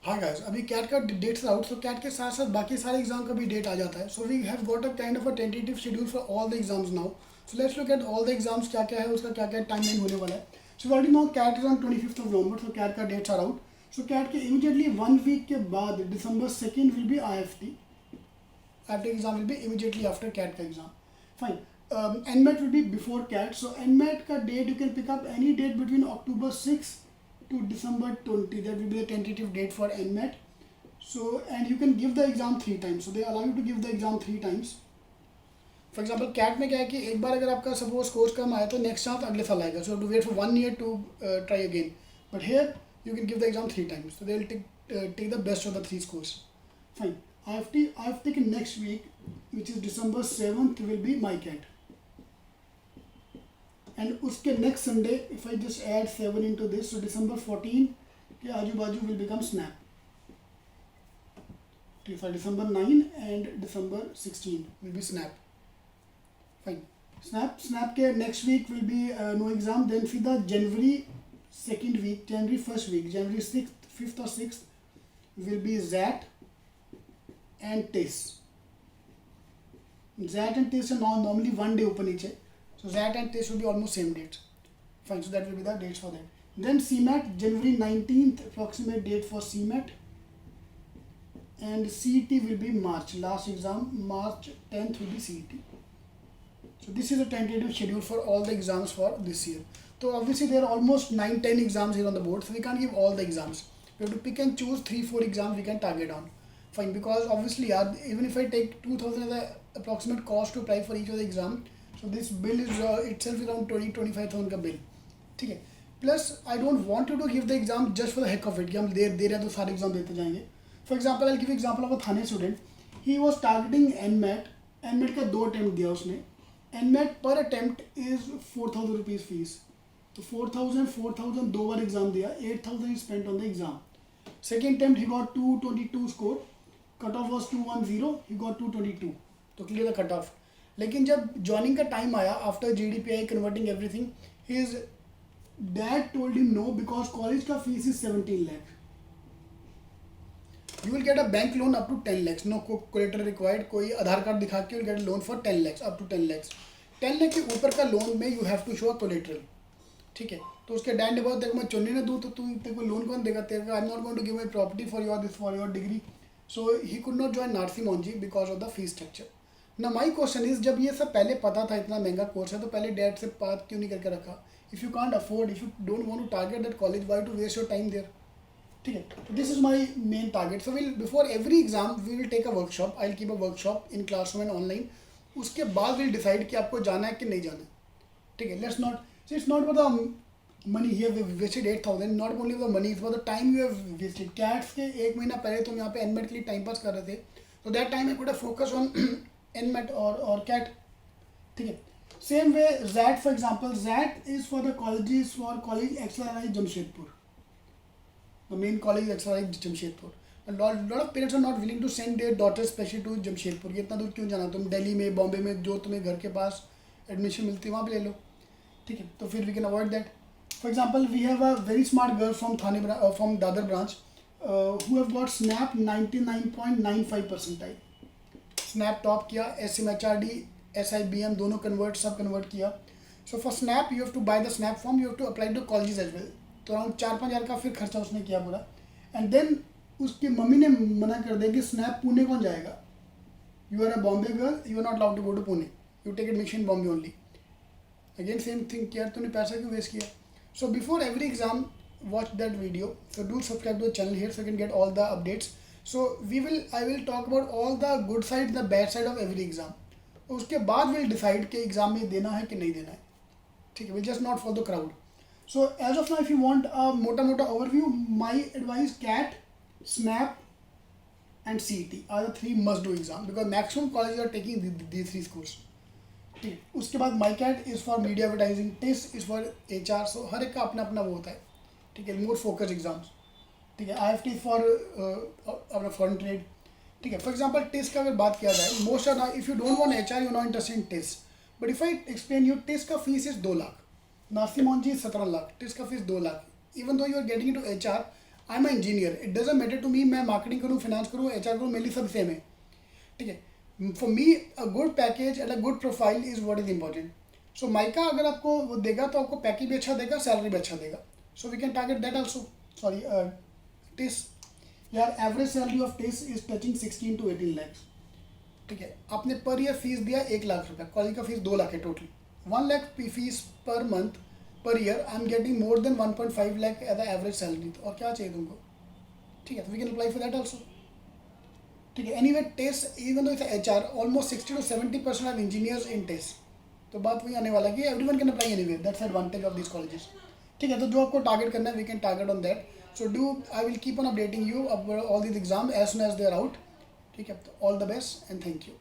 हाँ गाइस, अभी कैट का डेट्स आउट, तो कैट के साथ साथ बाकी सारे एग्जाम का भी डेट आ जाता है. So we have got a kind of a tentative schedule for all the exams now. So let's look at all the exams, क्या क्या है उसका, क्या क्या टाइमलाइन होने वाला है. So already no CAT is on 25th of November, so CAT का dates are out. So CAT के इमीडिएटली 1 वीक के बाद December 2 will be IFT. IFT exam will be immediately after CAT का exam. Fine. NMAT will be before CAT. So NMAT का date you can pick up any date between October 6 to December 20. That will be the tentative date for NMAT. So and you can give the exam 3 times. So they allow you to give the exam 3 times. For example CAT में क्या है कि एक बार अगर आपका suppose score कम आया तो next chance अगले साल आएगा. So to wait for 1 year to try again. But here you can give the exam 3 times. So they will take the best of the 3 scores. Fine. I have taken next week, which is December 7th, will be MyCat. And उसके next Sunday, if I just add 7 into this, so December 14 के आजू बाजू will become Snap. For December 9 and December 16 will be Snap. Fine. Snap के next week will be no exam. Then फिर the January 2nd week, January 1st week, January 6th, 5th or 6th will be ZAT and TIS. ZAT and TIS are normally 1 day open each. So ZAT and TIS will be almost same dates. Fine, so that will be the dates for that. Then CMAT, January 19th, approximate date for CMAT. And CET will be March. Last exam, March 10th will be CET. So this is a tentative schedule for all the exams for this year. So obviously there are almost 9-10 exams here on the board, so we can't give all the exams. We have to pick and choose 3-4 exams we can target on. Fine, because obviously even if I take 2,000 as the approximate cost to apply for each of the exam, so this bill is itself around 20-25,000 का bill. ठीक है. Plus I don't want you to give the exam just for the heck of it कि हम दे रहे हैं तो सारे exam देते जाएंगे. For example, I'll give you example of a Thane student. He was targeting NMAT. NMAT का 2 attempt दिया उसने. NMAT per attempt is 4,000 rupees fees. तो 4,000 दो बार एग्जाम दिया, 8,000 he spent on the exam. Second attempt he got 222 score. Cut off was 210. He got 222. तो clear the cut off. लेकिन जब joining का time आया after GDPI converting everything, his dad told him no because college का fees is 17 lakh. You will get a bank loan up to 10 lakhs. No collateral required. कोई आधार card दिखा के you will get a loan for 10 lakhs, up to 10 lakhs. 10 lakh के ऊपर का loan में you have to show a collateral. ठीक है. तो उसके डैड ने बोला तेरे को मैं चुनने ना दूँ तो तू तेरे को लोन कौन देगा, तेरे को I am not going to give my property for your degree. So he could not join Narsee Monjee because of the fees structure. ना माई क्वेश्चन इज, जब ये सब पहले पता था इतना महंगा कोर्स है तो पहले डैड से बात क्यों नहीं करके रखा. If you can't afford, if you don't want to target that college, why to waste your time there. ठीक है. तो this is my main target. So will before every exam we will take a workshop. I will keep a workshop in classroom and online. उसके बाद will decide कि आपको जाना है कि नहीं जाना है. ठीक है. Let's not, it's not for the money. Here we wasted 8,000. Not only the money, it's for the time you have wasted. CATs के 1 महीना पहले तुम यहाँ पे एनमेट के लिए टाइम पास कर रहे थे. तो that time I could have focus on NMAT और कैट. ठीक है. Same way ZAT, for example, ZAT is for the colleges, for college XRI Jamshedpur. The main college is XRI Jamshedpur. A lot of parents are not willing to send their daughters specially to Jamshedpur. ये इतना दूर क्यों जाना, तुम दिल्ली में, बॉम्बे में जो तुम्हें घर के पास एडमिशन मिलती है वहाँ पे ले लो. ठीक है. तो फिर we can avoid that. For example we have a very smart girl from from Dadar branch who have got snap 99.95 percentile. SNAP top किया, SMHRD, SIBM दोनों सब कन्वर्ट किया. So for SNAP you have to buy the SNAP form, you have to apply to colleges as well. तो around 4-5 हज़ार का फिर खर्चा उसने किया पूरा. एंड देन उसकी मम्मी ने मना कर दिया कि स्नैप पुणे कौन जाएगा. You are a Bombay girl, you are not allowed to go to Pune, you take admission in Bombay only. Again same thing किया, तूने पैसा क्यों वेस्ट किया. So before every exam watch that video. So do subscribe to the channel here so you can get all the updates. So I will talk about all the good side, the bad side of every exam. उसके बाद we'll decide कि exam में देना है कि नहीं देना है. ठीक है. We'll just not follow the crowd. So as of now, if you want a मोटा overview, my advice, CAT, SNAP and CET are the 3 must do exam because maximum colleges are taking these 3 schools. ठीक है. उसके बाद MyCat is for media advertising, TIS is for HR. So हर एक का अपना अपना वो होता है. ठीक है. More focus exams. ठीक है. IFT फॉर अपना फॉरेन ट्रेड. ठीक है. फॉर एग्जाम्पल टेस्ट का अगर बात किया जाए, most of if you don't want HR, you not interested in TISS. But if I explain you, TISS का फीस इज 2 लाख. नासिर मोंजी 17 लाख. टेस्ट का fees 2 lakh. Even though you are getting into HR, I am engineer, it doesn't matter to me मैं marketing करूँ, finance करूँ, HR करूँ, मेरे लिए सब सेम है, ठीक है। For me a good package and a good profile is what is important. So mica अगर आपको वो देगा तो आपको पैकेज भी अच्छा देगा, सैलरी भी अच्छा देगा। So we can target that also. Sorry, TISS, यार average salary of TISS is touching 16 to 18 lakhs, ठीक है। आपने पर ईयर फीस दिया 1 लाख रुपये, कॉलेज का फीस 2 लाख है total, 1 lakh fees per month per year, I am getting more than 1.5 lakh as a average salary, तो और क्या चाहिए तुमको, ठीक है। तो we can apply for that also, ठीक है। Anyway test even though it's HR, almost 60 to 70% of engineers in test, तो बात वही आने वाला है कि everyone can apply anyway, that's advantage of this colleges, ठीक है। तो जो आपको टारगेट करना है we can target on that. So do, I will keep on updating you all this exam as soon as they are out, ठीक है। तो all the best and thank you.